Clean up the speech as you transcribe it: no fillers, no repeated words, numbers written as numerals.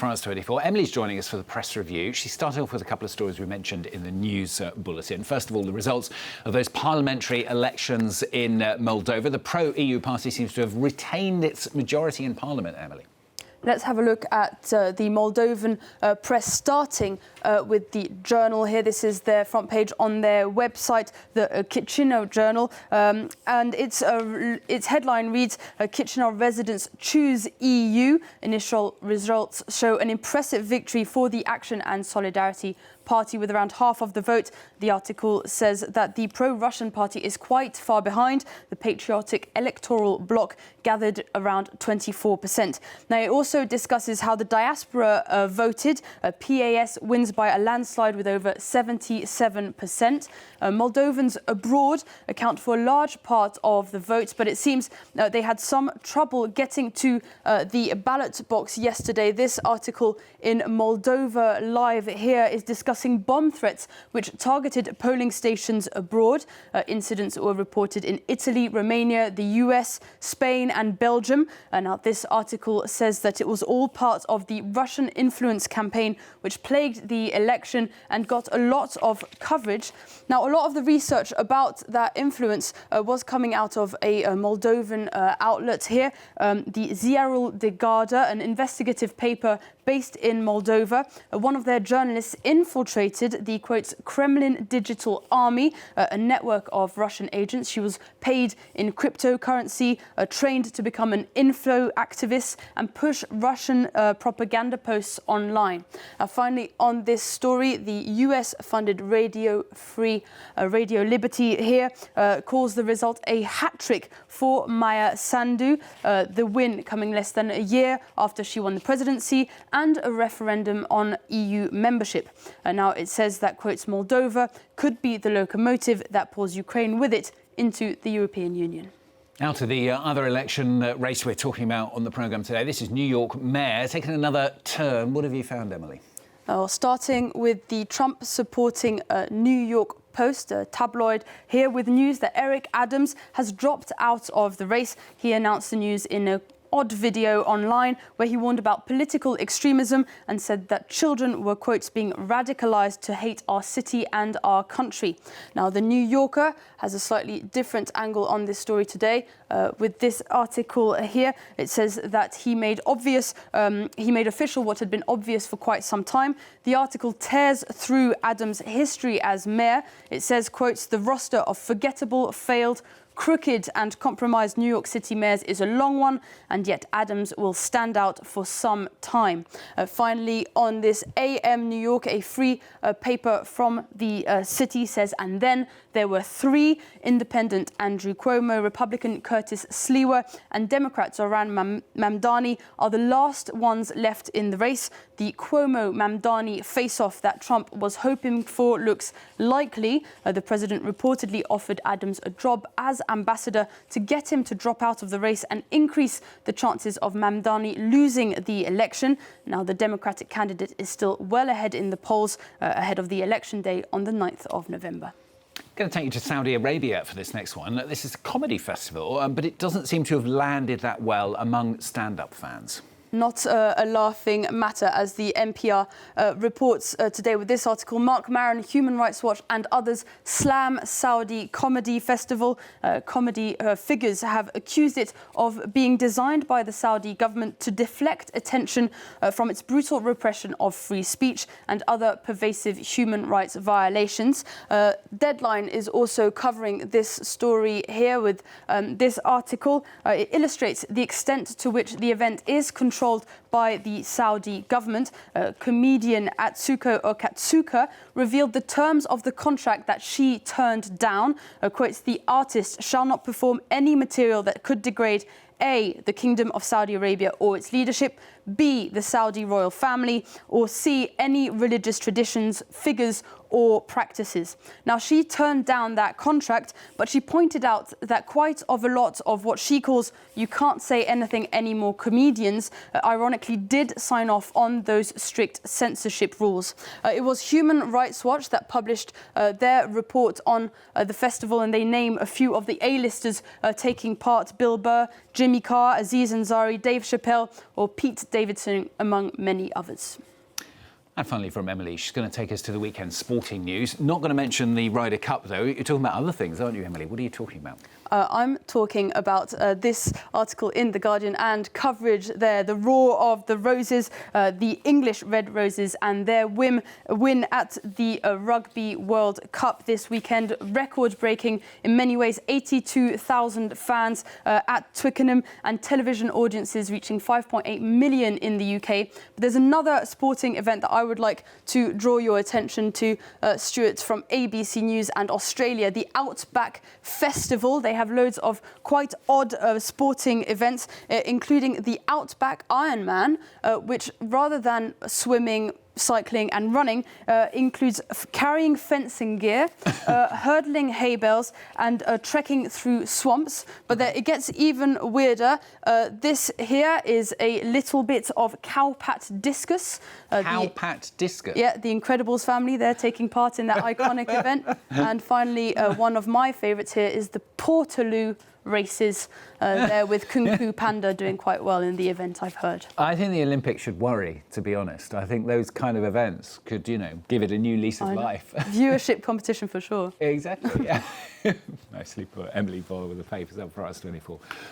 France 24. Emily's joining us for the press review. She started off with a couple of stories we mentioned in the news bulletin. First of all, the results of those parliamentary elections in Moldova. The pro-EU party seems to have retained its majority in parliament, Emily. Let's have a look at the Moldovan press, starting with the Journal here. This is their front page on their website, the Chișinău Journal, and its headline reads, Chișinău residents choose EU. Initial results show an impressive victory for the Action and Solidarity Party with around half of the vote. The article says that the pro-Russian party is quite far behind. The patriotic electoral bloc gathered around 24%. Now, it also discusses how the diaspora voted. PAS wins by a landslide with over 77%. Moldovans abroad account for a large part of the vote, but it seems they had some trouble getting to the ballot box yesterday. This article in Moldova Live here is discussing bomb threats which targeted polling stations abroad. Incidents were reported in Italy, Romania, the US, Spain and Belgium. Now, this article says that it was all part of the Russian influence campaign which plagued the election and got a lot of coverage. Now, a lot of the research about that influence was coming out of a Moldovan outlet here, the Ziarul de Garda, an investigative paper based in Moldova. One of their journalists infiltrated the, quote, Kremlin digital army, a network of Russian agents. She was paid in cryptocurrency, trained to become an info activist and push Russian propaganda posts online. Finally, on this story, the US-funded Radio Liberty here calls the result a hat-trick for Maya Sandu, the win coming less than a year after she won the presidency and a referendum on EU membership. Now, it says that, quotes, Moldova could be the locomotive that pulls Ukraine with it into the European Union. Now to the other election race we're talking about on the programme today. This is New York Mayor taking another turn. What have you found, Emily? Starting with the Trump-supporting New York Post, a tabloid, here with news that Eric Adams has dropped out of the race. He announced the news in a odd video online where he warned about political extremism and said that children were, quotes, being radicalized to hate our city and our country. Now, the New Yorker has a slightly different angle on this story today. With this article here, it says that he made official what had been obvious for quite some time. The article tears through Adams' history as mayor. It says, quotes, the roster of forgettable, failed, crooked and compromised New York City mayors is a long one, and yet Adams will stand out for some time. Finally, on this AM New York, a free paper from the city says, and then there were three: independent Andrew Cuomo, Republican Curtis Sliwa, and Democrat Zoran Mamdani are the last ones left in the race. The Cuomo-Mamdani face-off that Trump was hoping for looks likely. The president reportedly offered Adams a job as ambassador to get him to drop out of the race and increase the chances of Mamdani losing the election. Now, the Democratic candidate is still well ahead in the polls ahead of the election day on the 9th of November. I'm going to take you to Saudi Arabia for this next one. This is a comedy festival, but it doesn't seem to have landed that well among stand-up fans. Not a laughing matter, as the NPR reports today with this article. Mark Maron, Human Rights Watch and others slam Saudi comedy festival. Comedy figures have accused it of being designed by the Saudi government to deflect attention from its brutal repression of free speech and other pervasive human rights violations. Deadline is also covering this story here with this article. It illustrates the extent to which the event is controlled by the Saudi government. Comedian Atsuko Okatsuka revealed the terms of the contract that she turned down. Quotes, the artist shall not perform any material that could degrade A, the Kingdom of Saudi Arabia or its leadership, B, the Saudi royal family, or C, any religious traditions, figures or practices. Now, she turned down that contract, but she pointed out that quite a lot of what she calls "you can't say anything anymore" comedians ironically did sign off on those strict censorship rules. It was Human Rights Watch that published their report on the festival, and they name a few of the A-listers taking part: Bill Burr, Jimmy Carr, Aziz Ansari, Dave Chappelle or Pete Davidson, among many others. And finally from Emily, she's going to take us to the weekend sporting news. Not going to mention the Ryder Cup, though. You're talking about other things, aren't you, Emily? What are you talking about? I'm talking about this article in The Guardian and coverage there. The roar of the Roses, the English Red Roses, and their win at the Rugby World Cup this weekend. Record-breaking in many ways, 82,000 fans at Twickenham and television audiences reaching 5.8 million in the UK. But there's another sporting event that I would like to draw your attention to, Stuart, from ABC News and Australia, the Outback Festival. They have loads of quite odd sporting events, including the Outback Ironman, which rather than swimming, cycling and running includes carrying fencing gear, hurdling hay bales and trekking through swamps. But it gets even weirder. This here is a little bit of cowpat discus. Cowpat discus? Yeah, the Incredibles family, they're taking part in that iconic event. And finally, one of my favourites here is the Portaloo races there with Kung Fu Panda doing quite well in the event, I've heard. I think the Olympics should worry, to be honest. I think those kind of events could, give it a new lease of life. Viewership competition for sure. Exactly, yeah. Nicely put. Emily Boyle with the papers up for us 24.